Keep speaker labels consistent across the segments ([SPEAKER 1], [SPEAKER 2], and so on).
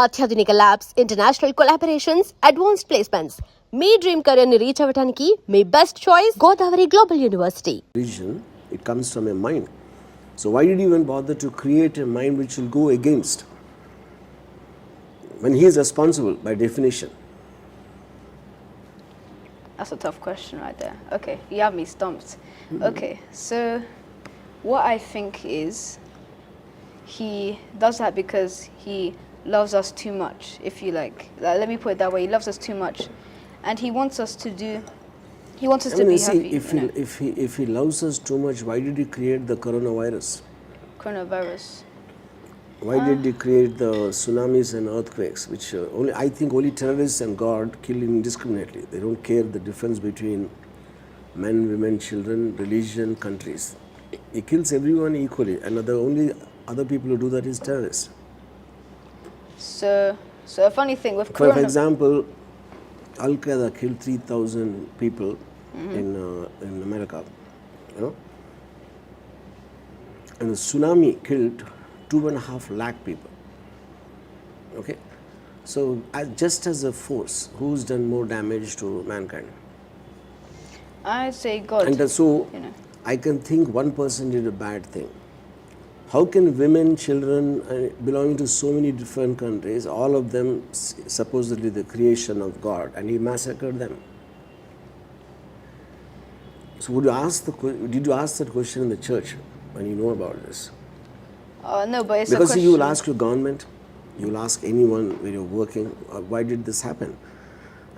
[SPEAKER 1] అత్యాధునిక labs, international collaborations, advanced placements. మీ dream career ని రీచ్ అవ్వడానికి మీ best choice Godavari global university.
[SPEAKER 2] Vision, it comes from a mind. So why did you even bother to create a mind which will go against when he is responsible by definition?
[SPEAKER 3] That's a tough question right there. Okay, you have me stumped. Okay, so what I think is he does that because he loves us too much, if you like. Let me put it that way. He loves us too much, and he wants us to do. He wants us to be happy.
[SPEAKER 2] If he loves us too much, why did he create the coronavirus?
[SPEAKER 3] Coronavirus.
[SPEAKER 2] Why did he create the tsunamis and earthquakes, which I think only terrorists and God kill indiscriminately. They don't care the difference between men, women, children, religion, countries. He kills everyone equally, and the only other people who do that is terrorists.
[SPEAKER 3] So a funny thing with
[SPEAKER 2] For example, Al Qaeda killed 3,000 people in America, you know, and the tsunami killed 2.5 lakh people. Okay, so just as a force, who's done more damage to mankind?
[SPEAKER 3] I'd say God.
[SPEAKER 2] And so I can think one person did a bad thing. How can women, children belonging to so many different countries, all of them supposedly the creation of God, and he massacred them? So did you ask that question in the church when you know about this?
[SPEAKER 3] No, but it's
[SPEAKER 2] because
[SPEAKER 3] a question.
[SPEAKER 2] You will ask your government, you will ask anyone where you're working, why did this happen?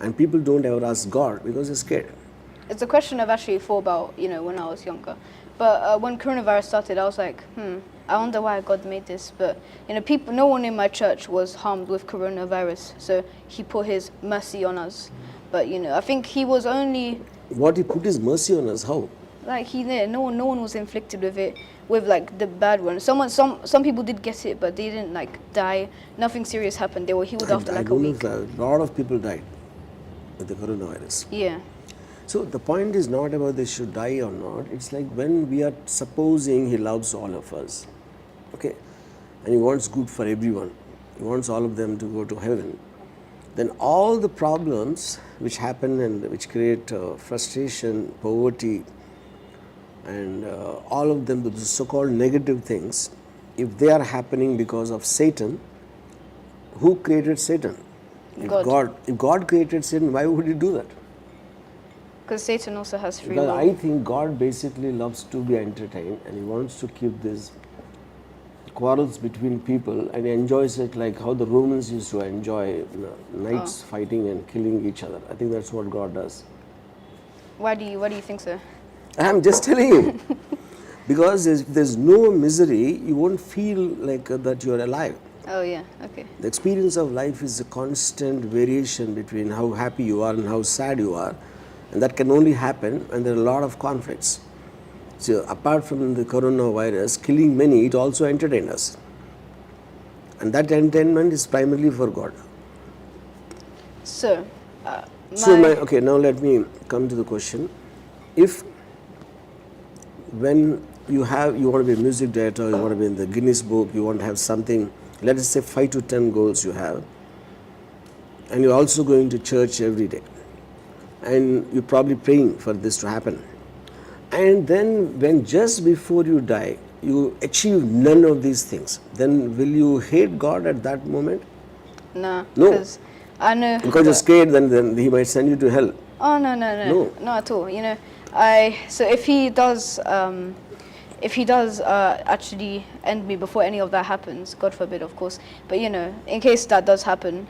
[SPEAKER 2] And people don't ever ask God because they're scared.
[SPEAKER 3] It's a question I've actually thought about, when I was younger. But when coronavirus started, I was like, I wonder why God made this. But no one in my church was harmed with coronavirus, so he put his mercy on us. But I think he was only.
[SPEAKER 2] What, he put his mercy on us? How?
[SPEAKER 3] Like he did. No one was inflicted with it, with like the bad one. Some people did get it, but they didn't like die. Nothing serious happened. They were healed after like a week.
[SPEAKER 2] A lot of people died with the coronavirus.
[SPEAKER 3] Yeah.
[SPEAKER 2] So the point is not about they should die or not. It's like when we are supposing he loves all of us, okay, and he wants good for everyone. He wants all of them to go to heaven. Then all the problems which happen and which create frustration, poverty, and all of them, the so-called negative things, if they are happening because of Satan, who created Satan? If God created Satan, why would he do that?
[SPEAKER 3] Because Satan also has free
[SPEAKER 2] will.
[SPEAKER 3] Because
[SPEAKER 2] I think God basically loves to be entertained, and he wants to keep these quarrels between people, and he enjoys it like how the Romans used to enjoy knights fighting and killing each other. I think that's what God does.
[SPEAKER 3] Why do you think so?
[SPEAKER 2] I'm just telling you. Because if there's no misery, you won't feel like that you're alive.
[SPEAKER 3] Oh yeah, okay.
[SPEAKER 2] The experience of life is a constant variation between how happy you are and how sad you are. And that can only happen when there are a lot of conflicts. So apart from the coronavirus killing many, it also entertained us. And that entertainment is primarily for God. Okay, now let me come to the question. If when you want to be a music director, you want to be in the Guinness book, you want to have something, let us say 5 to 10 goals you have, and you're also going to church every day, and you're probably praying for this to happen, and then when just before you die you achieve none of these things, then will you hate God at that moment?
[SPEAKER 3] No.
[SPEAKER 2] Because you're scared, then he might send you to hell.
[SPEAKER 3] Oh no, not at all. So if he does actually end me before any of that happens, God forbid, of course, but in case that does happen,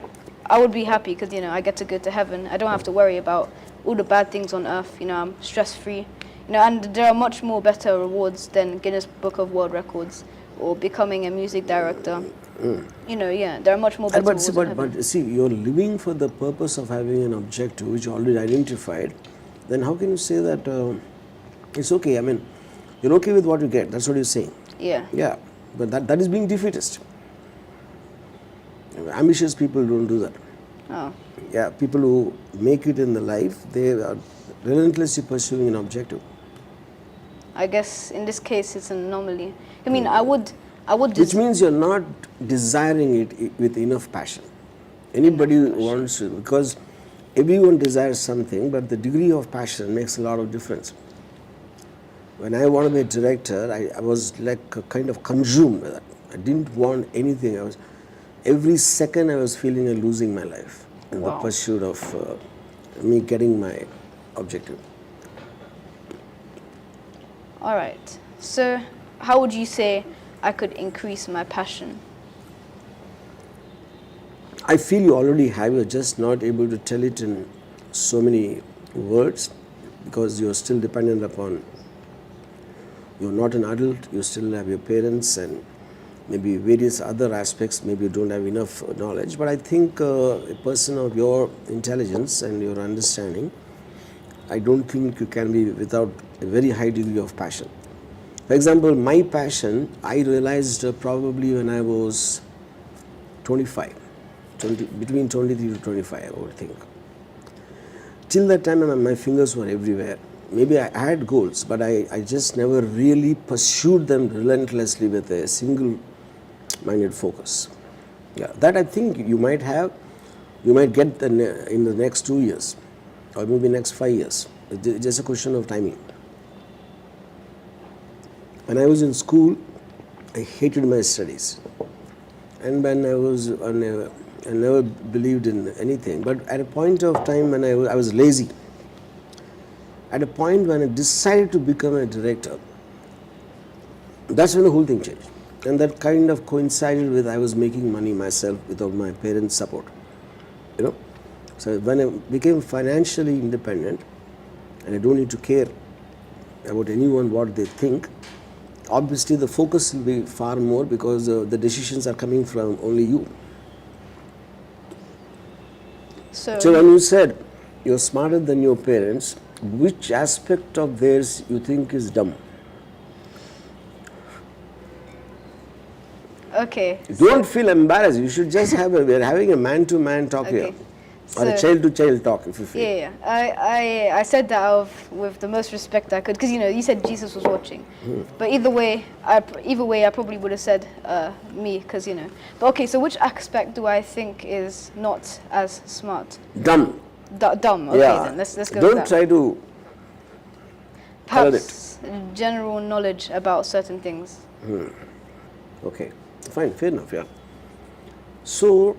[SPEAKER 3] I would be happy because I get to go to heaven. I don't have to worry about all the bad things on earth. I'm stress free. And there are much more better rewards than Guinness Book of World Records or becoming a music director. There are much more better rewards in heaven.
[SPEAKER 2] But see, you're living for the purpose of having an objective which you already identified. Then how can you say that it's okay? I mean, you're okay with what you get. That's what you're saying.
[SPEAKER 3] Yeah.
[SPEAKER 2] Yeah, but that is being defeatist. Ambitious people don't do that.
[SPEAKER 3] Oh.
[SPEAKER 2] Yeah, people who make it in the life, they are relentlessly pursuing an objective.
[SPEAKER 3] I guess in this case it's an anomaly. I mean, I would I would.
[SPEAKER 2] Which means you're not desiring it with enough passion. Anybody wants to, because everyone desires something, but the degree of passion makes a lot of difference. When I wanted to be a director, I was like kind of consumed with that. I didn't want anything. Every second I was feeling like losing my life in the pursuit of me getting my objective.
[SPEAKER 3] All right. So, how would you say I could increase my passion?
[SPEAKER 2] I feel you already have, you're just not able to tell it in so many words because you're still dependent upon, you're not an adult, you still have your parents and maybe various other aspects, maybe you don't have enough knowledge. But I think a person of your intelligence and your understanding, I don't think you can be without a very high degree of passion. For example, my passion, I realized probably when I was 25. Between 23 to 25, I would think. Till that time, my fingers were everywhere. Maybe I had goals, but I just never really pursued them relentlessly with a single-minded focus. Yeah, that I think you might have, you might get in the next 2 years, or maybe next 5 years. It's just a question of timing. When I was in school, I hated my studies. And when I never believed in anything. But at a point of time when I was lazy, at a point when I decided to become a director, that's when the whole thing changed. And that kind of coincided with I was making money myself without my parents' support. You know? So when I became financially independent, and I don't need to care about anyone what they think, obviously the focus will be far more because the decisions are coming from only you. So when you said you're smarter than your parents, which aspect of theirs you think is dumb?
[SPEAKER 3] Okay.
[SPEAKER 2] Don't feel embarrassed. You should just we're having a man-to-man talk here. Or a child-to-child talk, if you feel.
[SPEAKER 3] Yeah. I said that with the most respect I could, because you said Jesus was watching. But either way, I probably would have said me, because But okay, so which aspect do I think is not as smart?
[SPEAKER 2] Dumb.
[SPEAKER 3] Dumb. Okay, then let's go.
[SPEAKER 2] Don't
[SPEAKER 3] with that.
[SPEAKER 2] try to.
[SPEAKER 3] Perhaps general knowledge about certain things.
[SPEAKER 2] Okay, fine, fair enough. Yeah. So.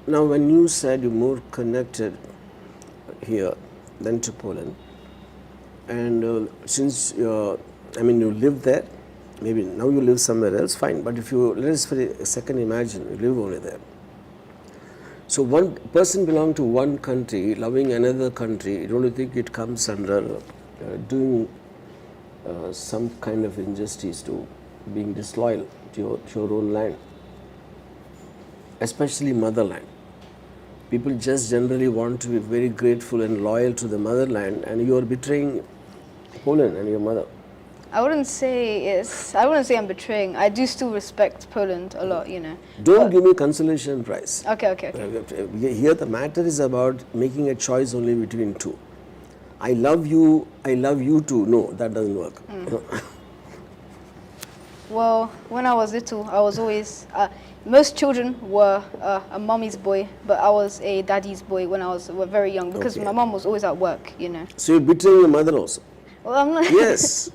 [SPEAKER 2] Now, when you said you're more connected here than to Poland, and since you live there, maybe now you live somewhere else, fine. But if you, let us for a second imagine, you live only there. So one person belonging to one country, loving another country, don't you think it comes under doing some kind of injustice to being disloyal to your own land, especially motherland? People just generally want to be very grateful and loyal to the motherland, and you are betraying Poland and your mother.
[SPEAKER 3] I wouldn't say I'm betraying. I do still respect Poland a lot,
[SPEAKER 2] Don't give me consolation prize.
[SPEAKER 3] Okay.
[SPEAKER 2] Here the matter is about making a choice only between two. I love you too. No, that doesn't work.
[SPEAKER 3] Well, when I was little, I was always... most children were a mommy's boy, but I was a daddy's boy when I was very young because my mom was always at work,
[SPEAKER 2] So you're betraying your mother also?
[SPEAKER 3] Well, I'm not...
[SPEAKER 2] Yes.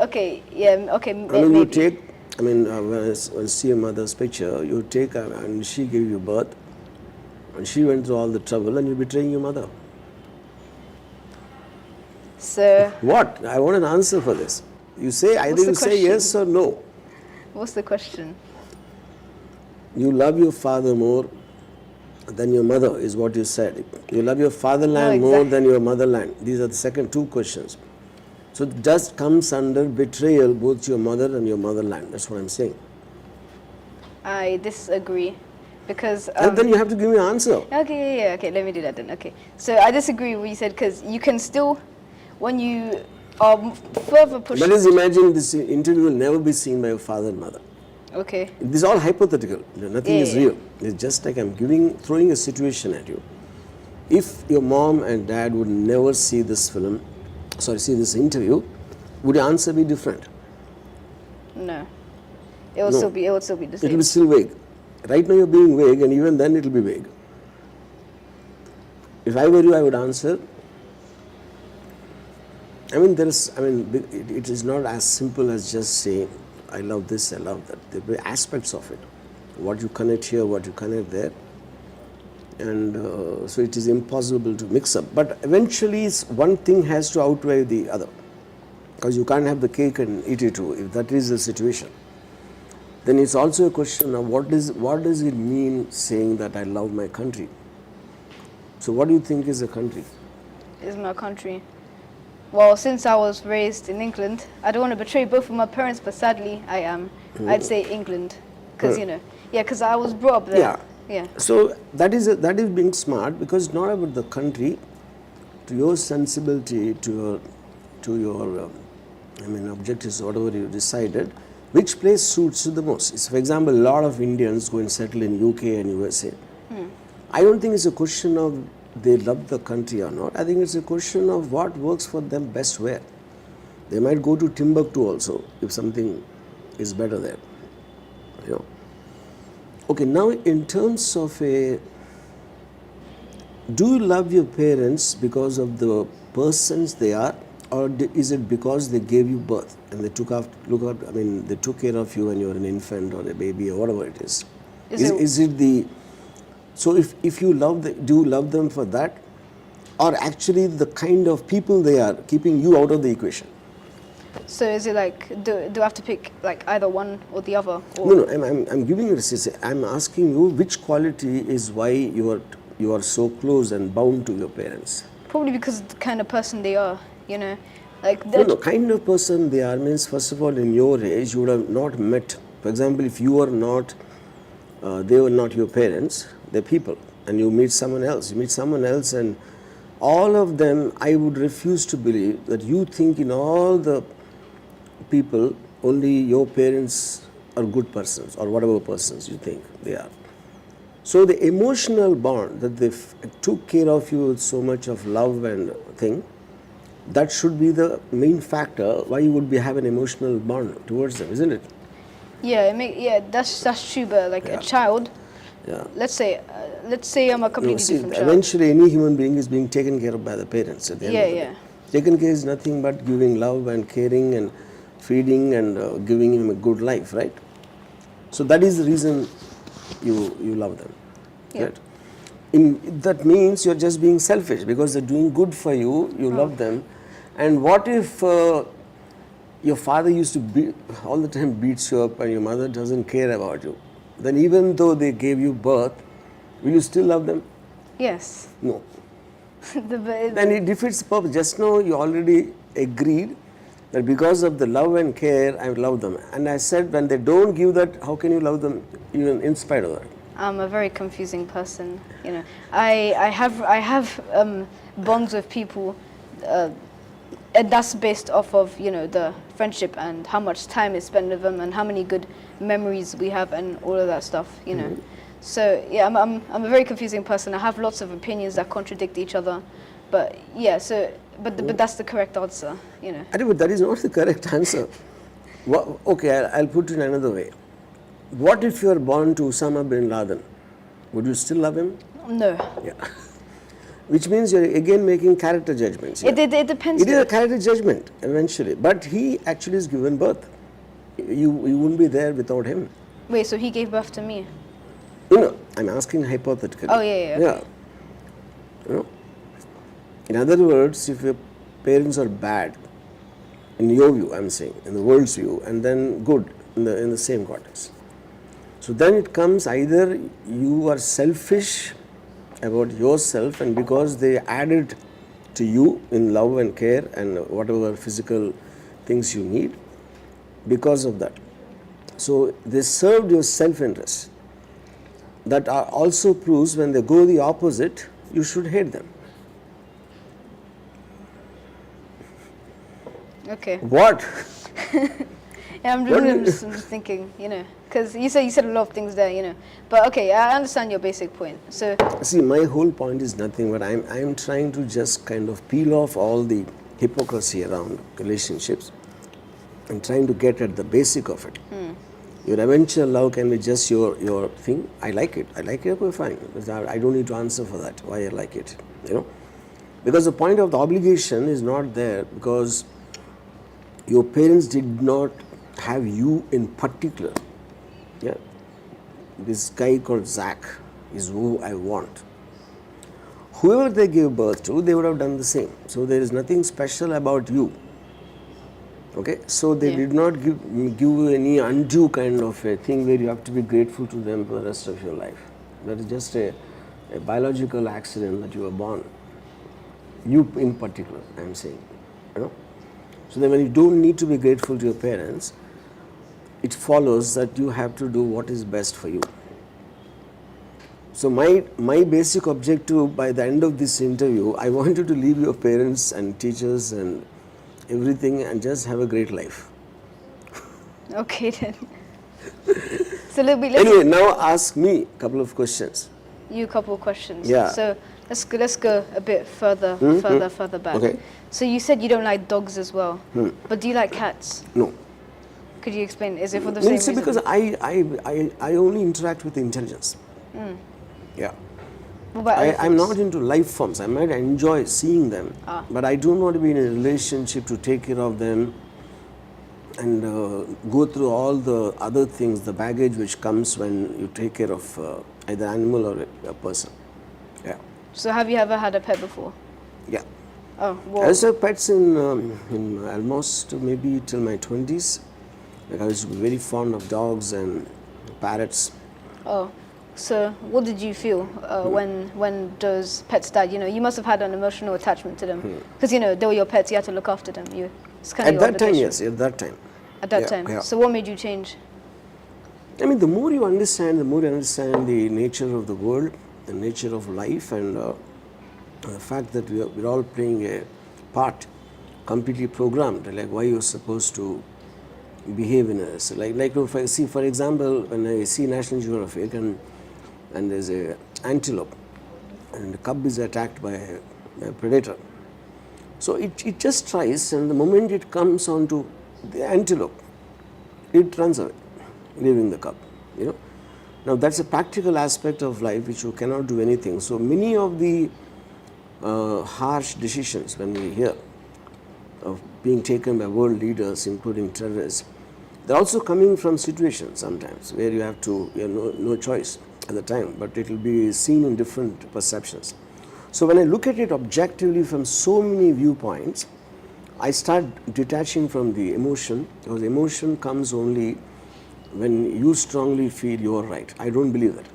[SPEAKER 3] Okay, yeah, okay,
[SPEAKER 2] when you take, when I see your mother's picture, you take and she gave you birth, and she went through all the trouble, and you're betraying your mother.
[SPEAKER 3] So...
[SPEAKER 2] What? I want an answer for this. You say, either you say yes or no.
[SPEAKER 3] What's the question?
[SPEAKER 2] You love your father more than your mother, is what you said. You love your fatherland more than your motherland. These are the second two questions. So it just comes under betrayal, both your mother and your motherland. That's what I'm saying.
[SPEAKER 3] I disagree, because...
[SPEAKER 2] and then you have to give me an answer.
[SPEAKER 3] Okay, okay, let me do that then. Okay, so I disagree with what you said, because you can still, when you are further pushed...
[SPEAKER 2] Let us imagine this interview will never be seen by your father and mother.
[SPEAKER 3] Okay.
[SPEAKER 2] This is all hypothetical. Nothing is real. It's just like I'm throwing a situation at you. If your mom and dad would never see this interview, would your answer be different?
[SPEAKER 3] No. It will
[SPEAKER 2] No.
[SPEAKER 3] still be. It will still be the
[SPEAKER 2] It will
[SPEAKER 3] same.
[SPEAKER 2] be still vague. Right now you're being vague, and even then it will be vague. If I were you, I would answer. I mean, it is not as simple as just saying, I love this, I love that. There will be aspects of it. What you connect here, what you connect there. And so it is impossible to mix up. But eventually, one thing has to outweigh the other. Because you can't have the cake and eat it too, if that is the situation. Then it's also a question of what does it mean saying that I love my country? So what do you think is a country?
[SPEAKER 3] Is my country. Well, since I was raised in England, I don't want to betray both of my parents, but sadly I am. I'd say England, because because I was brought up there.
[SPEAKER 2] Yeah.
[SPEAKER 3] Yeah.
[SPEAKER 2] So that is being smart, because it's not about the country, to your sensibility, to your objectives, whatever you decided, which place suits you the most. So for example, a lot of Indians go and settle in UK and USA. I don't think it's a question of they love the country or not. I think it's a question of what works for them best where. They might go to Timbuktu also if something is better there. Okay, now in terms of do you love your parents because of the persons they are, or is it because they gave you birth and they took they took care of you when you were an infant or a baby or whatever it is? Is it the so if you do you love them for that, or actually the kind of people they are keeping you out of the equation?
[SPEAKER 3] So is it like, do I have to pick like either one or the other? Or?
[SPEAKER 2] No, I'm giving you I'm asking you which quality is why you are so close and bound to your parents.
[SPEAKER 3] Probably because of the kind of person they are, like
[SPEAKER 2] No, kind of person they are means, first of all, in your age you would have not met. For example, if you are not, they were not your parents, they're people, and you meet someone else. And all of them, I would refuse to believe that you think in all the people only your parents are good persons or whatever persons you think they are. So the emotional bond that they took care of you with so much of love and thing, that should be the main factor why you would have an emotional bond towards them, isn't it?
[SPEAKER 3] Yeah, that's true. But like a child, let's say I'm a completely different child.
[SPEAKER 2] Eventually, any human being is being taken care of by the parents at the end of the day. Taken care is nothing but giving love and caring and feeding and giving him a good life, right? So that is the reason you love them. Right? That means you're just being selfish because they're doing good for you, you love them. And what if your father used to all the time beats you up and your mother doesn't care about you? Then even though they gave you birth, will you still love them?
[SPEAKER 3] Yes.
[SPEAKER 2] No. Then it defeats the purpose. Just now you already agreed that because of the love and care, I love them. And I said, when they don't give that, how can you love them even in spite of that?
[SPEAKER 3] I'm a very confusing person. I have bonds with people, and that's based off of the friendship and how much time is spent with them and how many good memories we have and all of that stuff. So yeah, I'm a very confusing person. I have lots of opinions that contradict each other, but yeah. But that's the correct answer.
[SPEAKER 2] But that is not the correct answer. Okay, I'll put it in another way. What if you are born to Osama bin Laden? Would you still love him?
[SPEAKER 3] No.
[SPEAKER 2] Yeah. Which means you're again making character judgments.
[SPEAKER 3] It depends.
[SPEAKER 2] It is a character judgment eventually, but he actually is given birth. You wouldn't be there without him.
[SPEAKER 3] Wait, so he gave birth to me?
[SPEAKER 2] No, I'm asking hypothetically.
[SPEAKER 3] Oh yeah.
[SPEAKER 2] In other words, if your parents are bad, in your view, I'm saying, in the world's view, and then good in the same context. So then it comes either you are selfish about yourself, and because they added to you in love and care and whatever physical things you need, because of that. So they served your self-interest. That also proves when they go the opposite, you should hate them.
[SPEAKER 3] Okay.
[SPEAKER 2] What?
[SPEAKER 3] Yeah, I'm just thinking, because you said a lot of things there, But okay, I understand your basic point. So
[SPEAKER 2] see, my whole point is nothing, but I'm trying to just kind of peel off all the hypocrisy around relationships and trying to get at the basic of it. Your eventual love can be just your thing. I like it. Okay, fine. I don't need to answer for that. Why I like it, because the point of the obligation is not there, because your parents did not have you in particular. Yeah, this guy called Zack is who I want. Whoever they gave birth to, they would have done the same. So there is nothing special about you. Okay, so they did not give you any undue kind of a thing where you have to be grateful to them for the rest of your life. That is just a biological accident that you were born. You in particular, I am saying. So then when you don't need to be grateful to your parents, it follows that you have to do what is best for you. So my basic objective by the end of this interview, I want you to leave your parents and teachers and everything and just have a great life.
[SPEAKER 3] Okay then. So let's
[SPEAKER 2] Anyway, now ask me a couple of questions.
[SPEAKER 3] you a couple of questions.
[SPEAKER 2] Yeah.
[SPEAKER 3] So let's go a bit further back.
[SPEAKER 2] Okay.
[SPEAKER 3] So you said you don't like dogs as well, but do you like cats?
[SPEAKER 2] No.
[SPEAKER 3] Could you explain? Is it for the
[SPEAKER 2] No,
[SPEAKER 3] same
[SPEAKER 2] it's
[SPEAKER 3] reason?
[SPEAKER 2] because I only interact with intelligence. Yeah.
[SPEAKER 3] What about
[SPEAKER 2] I'm
[SPEAKER 3] elephants?
[SPEAKER 2] not into life forms. I might enjoy seeing them, but I don't want to be in a relationship to take care of them and go through all the other things, the baggage which comes when you take care of either animal or a person. Yeah.
[SPEAKER 3] So have you ever had a pet before?
[SPEAKER 2] Yeah.
[SPEAKER 3] Oh,
[SPEAKER 2] I
[SPEAKER 3] well,
[SPEAKER 2] used to have pets in almost maybe till my 20s. Like I used to be very fond of dogs and parrots.
[SPEAKER 3] oh. So what did you feel when those pets died? You must have had an emotional attachment to them because they were your pets. You had to look after them. It's kind of
[SPEAKER 2] At
[SPEAKER 3] your
[SPEAKER 2] that time,
[SPEAKER 3] obligation.
[SPEAKER 2] yes. At that time.
[SPEAKER 3] At that
[SPEAKER 2] Yeah,
[SPEAKER 3] time.
[SPEAKER 2] yeah.
[SPEAKER 3] So what made you change?
[SPEAKER 2] I mean, the more you understand the nature of the world, the nature of life, and the fact that we're all playing a part, completely programmed, like why you're supposed to behave in a, so like if I see, for example, when I see National Geographic and there's a antelope and the cub is attacked by a predator. So it just tries, and the moment it comes onto the antelope, it runs away, leaving the cub. Now that's a practical aspect of life which you cannot do anything. So many of the harsh decisions when we hear of being taken by world leaders, including terrorists, they're also coming from situations sometimes where you have no choice at the time, but it will be seen in different perceptions. So when I look at it objectively from so many viewpoints, I start detaching from the emotion, because emotion comes only when you strongly feel you're right. I don't believe that.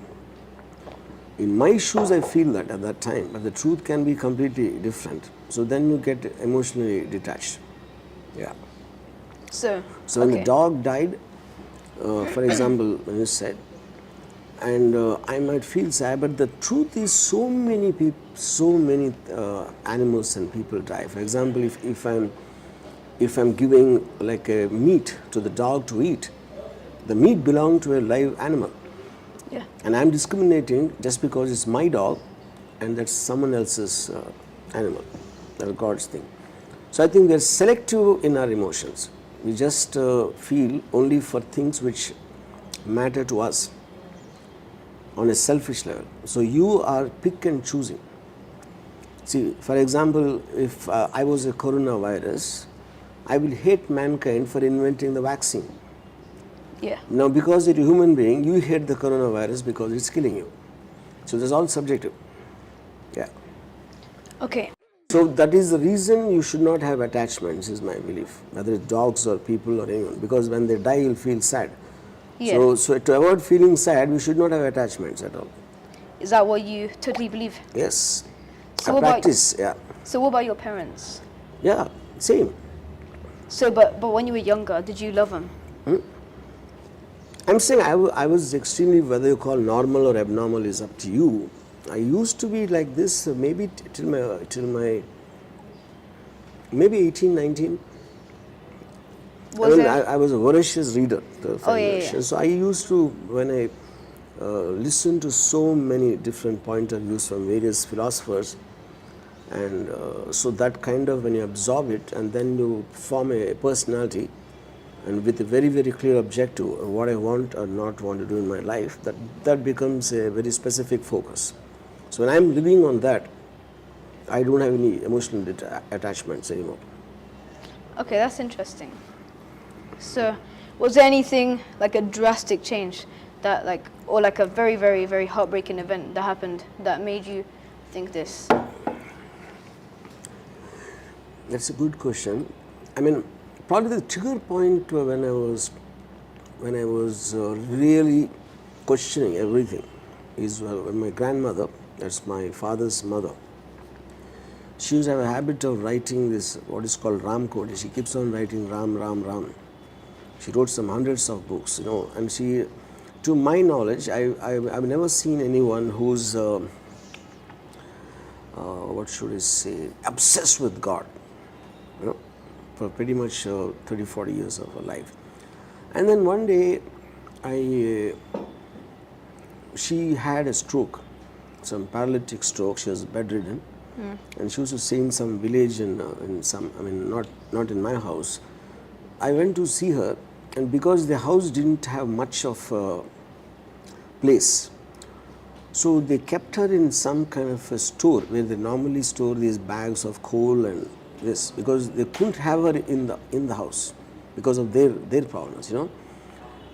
[SPEAKER 2] In my shoes, I feel that at that time, but the truth can be completely different. So then you get emotionally detached. Yeah.
[SPEAKER 3] So
[SPEAKER 2] When the dog died, for example, when you said, and I might feel sad, but the truth is so many people, so many animals and people die. For example, if I'm giving like a meat to the dog to eat, the meat belongs to a live animal.
[SPEAKER 3] yeah.
[SPEAKER 2] And I'm discriminating just because it's my dog and that's someone else's animal. That's God's thing. So I think we're selective in our emotions. We just feel only for things which matter to us on a selfish level. So you are pick and choosing. See, for example, if I was a coronavirus, I will hate mankind for inventing the vaccine.
[SPEAKER 3] Yeah.
[SPEAKER 2] Now, because you're a human being, you hate the coronavirus because it's killing you. So that's all subjective. Yeah.
[SPEAKER 3] Okay.
[SPEAKER 2] So that is the reason you should not have attachments, is my belief, whether it's dogs or people or anyone, because when they die, you'll feel sad.
[SPEAKER 3] Yeah.
[SPEAKER 2] So to avoid feeling sad, we should not have attachments at all.
[SPEAKER 3] Is that what you totally believe?
[SPEAKER 2] Yes.
[SPEAKER 3] So
[SPEAKER 2] I
[SPEAKER 3] what about-
[SPEAKER 2] practice, yeah.
[SPEAKER 3] So what about your parents?
[SPEAKER 2] Yeah, same.
[SPEAKER 3] So, but when you were younger, did you love them?
[SPEAKER 2] I'm saying I was extremely, whether you call normal or abnormal is up to you. I used to be like this maybe till my maybe 18, 19. I was a voracious reader.
[SPEAKER 3] yeah.
[SPEAKER 2] So I used to, when I listened to so many different point of views from various philosophers, and so that kind of, when you absorb it and then you form a personality, and with a very, very clear objective of what I want or not want to do in my life, that becomes a very specific focus. So when I'm living on that, I don't have any emotional attachments anymore.
[SPEAKER 3] Okay, that's interesting. So, was there anything like a drastic change that or like a very, very, very heartbreaking event that happened that made you think this?
[SPEAKER 2] That's a good question. I mean, probably the trigger point when I was really questioning everything is when my grandmother, that's my father's mother, she used to have a habit of writing this, what is called Ram code. She keeps on writing Ram, Ram, Ram. She wrote some hundreds of books, and she, to my knowledge, I've never seen anyone who's, what should I say, obsessed with God, for pretty much 30, 40 years of her life. And then one day, she had a stroke, some paralytic stroke. She was bedridden, and she was to stay in some village in some, I mean, not in my house. I went to see her, and because the house didn't have much of place, so they kept her in some kind of a store where they normally store these bags of coal and this, because they couldn't have her in the house because of their problems,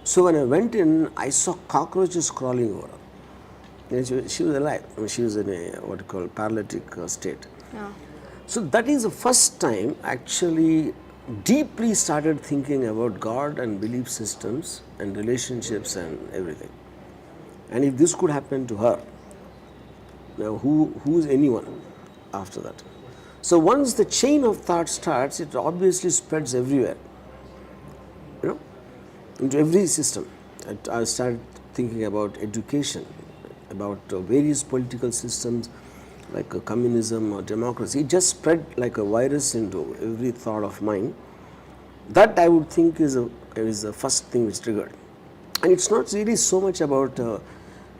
[SPEAKER 2] So when I went in, I saw cockroaches crawling over her. And she was alive. I mean, she was in a what you call paralytic state.
[SPEAKER 3] Yeah.
[SPEAKER 2] So that is the first time actually deeply started thinking about God and belief systems and relationships and everything. And if this could happen to her, now who's anyone after that? So once the chain of thought starts, it obviously spreads everywhere, into every system. I started thinking about education, about various political systems like communism or democracy. It just spread like a virus into every thought of mine. That I would think is the first thing which triggered. And it's not really so much about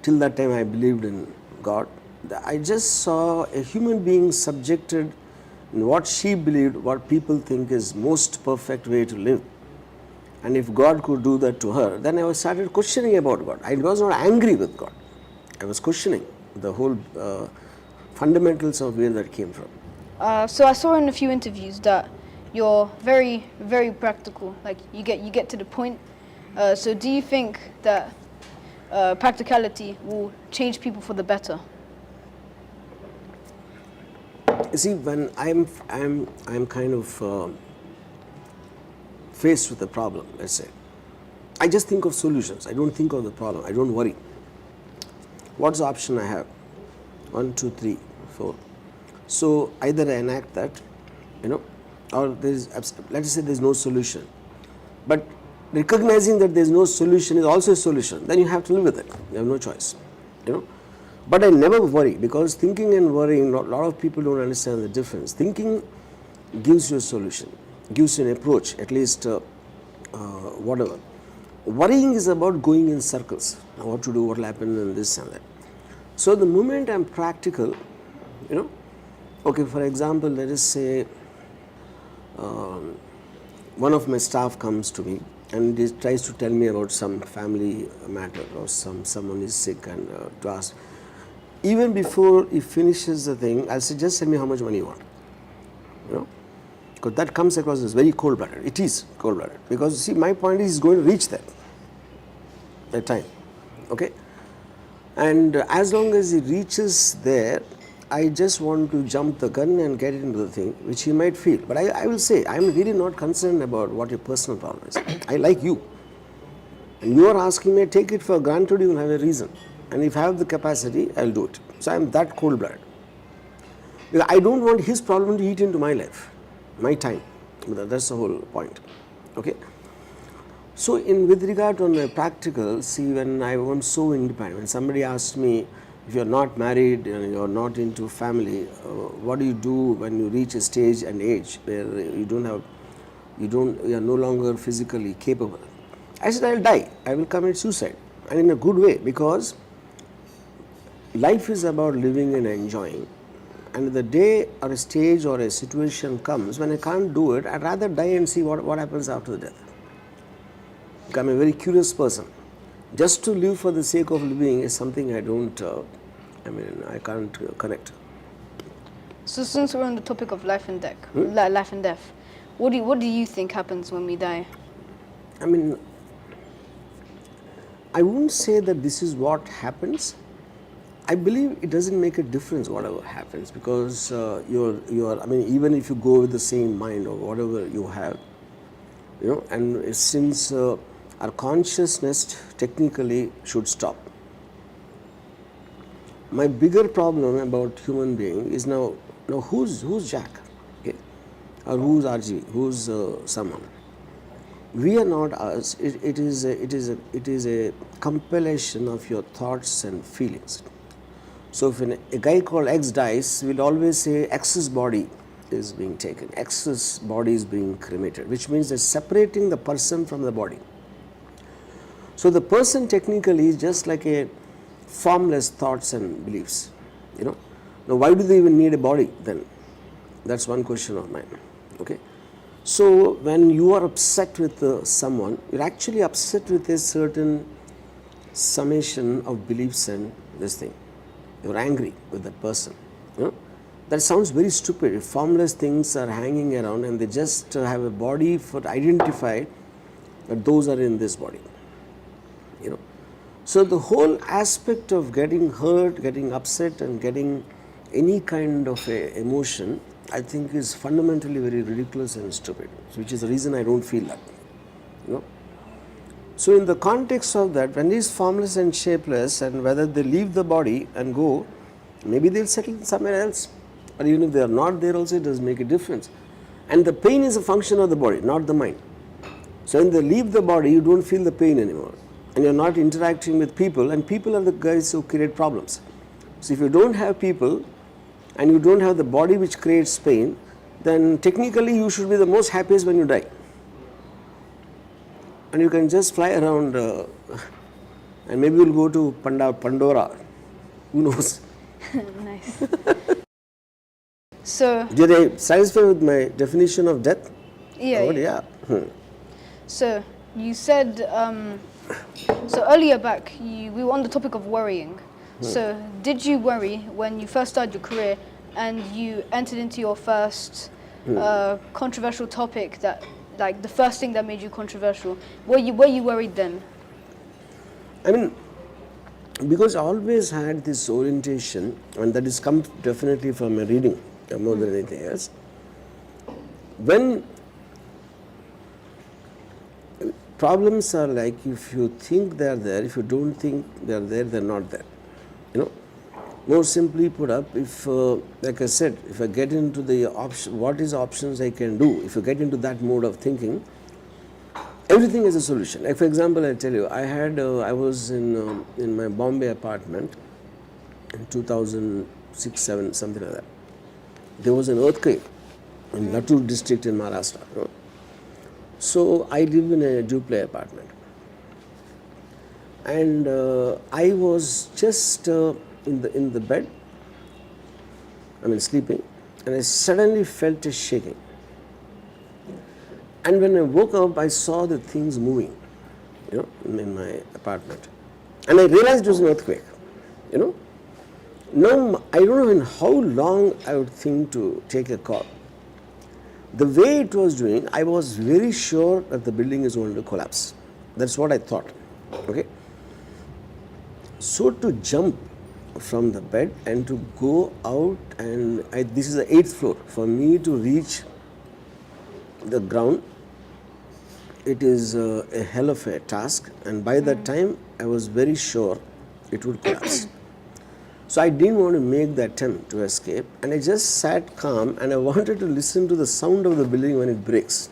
[SPEAKER 2] till that time I believed in God. I just saw a human being subjected in what she believed, what people think is most perfect way to live. And if God could do that to her, then I started questioning about God. I was not angry with God. I was questioning the whole fundamentals of where that came from.
[SPEAKER 3] So I saw in a few interviews that you're very, very practical. Like you get to the point. So do you think that practicality will change people for the better?
[SPEAKER 2] You see, when I'm kind of faced with a problem, let's say, I just think of solutions. I don't think of the problem. I don't worry. What's the option I have? 1, 2, 3, 4. So either I enact that, or let's say there's no solution. But recognizing that there's no solution is also a solution. Then you have to live with it. You have no choice, But I never worry, because thinking and worrying, a lot of people don't understand the difference. Thinking gives you a solution, gives you an approach, at least whatever. Worrying is about going in circles, what to do, what will happen, and this and that. So the moment I'm practical, okay, for example, let us say one of my staff comes to me and he tries to tell me about some family matter or someone is sick, and to ask. Even before he finishes the thing, I'll say, just tell me how much money you want. Because that comes across as very cold-blooded. It is cold-blooded. Because, see, my point is he's going to reach that time. Okay? And as long as he reaches there, I just want to jump the gun and get into the thing, which he might feel. But I will say, I'm really not concerned about what your personal problem is. I like you. And you are asking me, take it for granted, you will have a reason. And if I have the capacity, I'll do it. So I'm that cold-blooded. Because I don't want his problem to eat into my life, my time. That's the whole point. Okay? So with regard to my practical, see, when I was so independent, when somebody asked me, if you're not married and you're not into family, what do you do when you reach a stage and age where you are no longer physically capable? I said, I'll die. I will commit suicide. And in a good way, because life is about living and enjoying. And the day or a stage or a situation comes when I can't do it, I'd rather die and see what happens after the death. I'm a very curious person. Just to live for the sake of living is something I don't, I can't connect.
[SPEAKER 3] So since we're on the topic of life and death, life and death, what do you think happens when we die?
[SPEAKER 2] I mean, I wouldn't say that this is what happens. I believe it doesn't make a difference whatever happens, because you're, I mean, even if you go with the same mind or whatever you have, you know, and since our consciousness technically should stop. My bigger problem about human being is now who's Jack, okay, or who's RGV, who's someone. We are not us. It is a compilation of your thoughts and feelings. So if a guy called X dies, we'll always say X's body is being taken, X's body is being cremated, which means they're separating the person from the body. So the person technically is just like a formless thoughts and beliefs, you know. Now why do they even need a body then? That's one question of mine, okay. So when you are upset with someone, you're actually upset with a certain summation of beliefs and this thing. You're angry with that person, you know. That sounds very stupid. If formless things are hanging around and they just have a body for identify that those are in this body, you know. So the whole aspect of getting hurt, getting upset and getting any kind of a emotion, I think is fundamentally very ridiculous and stupid, which is the reason I don't feel that, you know. So in the context of that, when it is formless and shapeless, and whether they leave the body and go, maybe they'll settle somewhere else, or even if they are not there also, it doesn't make a difference. And the pain is a function of the body, not the mind. So when they leave the body, you don't feel the pain anymore, and you're not interacting with people, and people are the guys who create problems. So if you don't have people, and you don't have the body which creates pain, then technically you should be the most happiest when you die. And you can just fly around and maybe you'll go to Pandora. Who knows?
[SPEAKER 3] Nice. So
[SPEAKER 2] Did I satisfy with my definition of death?
[SPEAKER 3] yeah.
[SPEAKER 2] Oh,
[SPEAKER 3] yeah.
[SPEAKER 2] yeah.
[SPEAKER 3] So you said so earlier back we were on the topic of worrying. So did you worry when you first started your career and you entered into your first controversial topic, that like the first thing that made you controversial? Were you worried then?
[SPEAKER 2] I mean, because I always had this orientation, and that is come definitely from my reading more than anything else. When problems are like, if you think they are there, if you don't think they are there, they're not there. You know, more simply put up, if like I said, if I get into the option, what is options I can do, if you get into that mode of thinking, everything is a solution. Like for example, I tell you, I was in my Bombay apartment in 2006-7, something like that. There was an earthquake in Latur district in Maharashtra. You know? So I live in a duplex apartment, and I was just in the bed, I mean sleeping, and I suddenly felt a shaking. And when I woke up, I saw the things moving, you know, in my apartment, and I realized it was an earthquake. You know, now I don't know in how long I would think to take a call. The way it was doing, I was very sure that the building is going to collapse. That's what I thought. Okay. So to jump from the bed and to go out, and this is the 8th floor. For me to reach the ground, it is a hell of a task, and by that time I was very sure it would collapse. So I didn't want to make the attempt to escape, and I just sat calm, and I wanted to listen to the sound of the building when it breaks.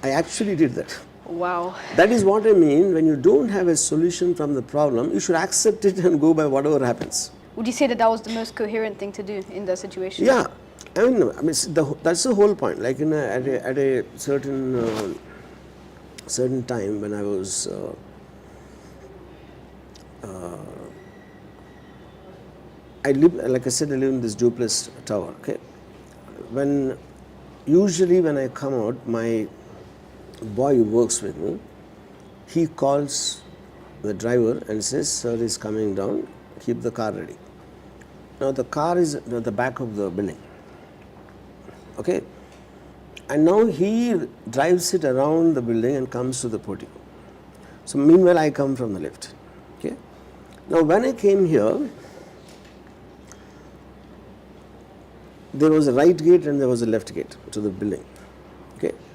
[SPEAKER 2] I actually did that.
[SPEAKER 3] Wow.
[SPEAKER 2] That is what I mean. When you don't have a solution from the problem, you should accept it and go by whatever happens.
[SPEAKER 3] Would you say that was the most coherent thing to do in that situation?
[SPEAKER 2] Yeah, I mean that's the whole point. Like at a certain certain time when I was I live, like I said, I live in this duplex tower. Okay, usually when I come out, my boy who works with me, he calls the driver and says, sir is coming down, keep the car ready. Now the car is at the back of the building, okay, and now he drives it around the building and comes to the portico. So meanwhile I come from the left, okay. Now when I came here, there was a right gate and there was a left gate to the building, okay.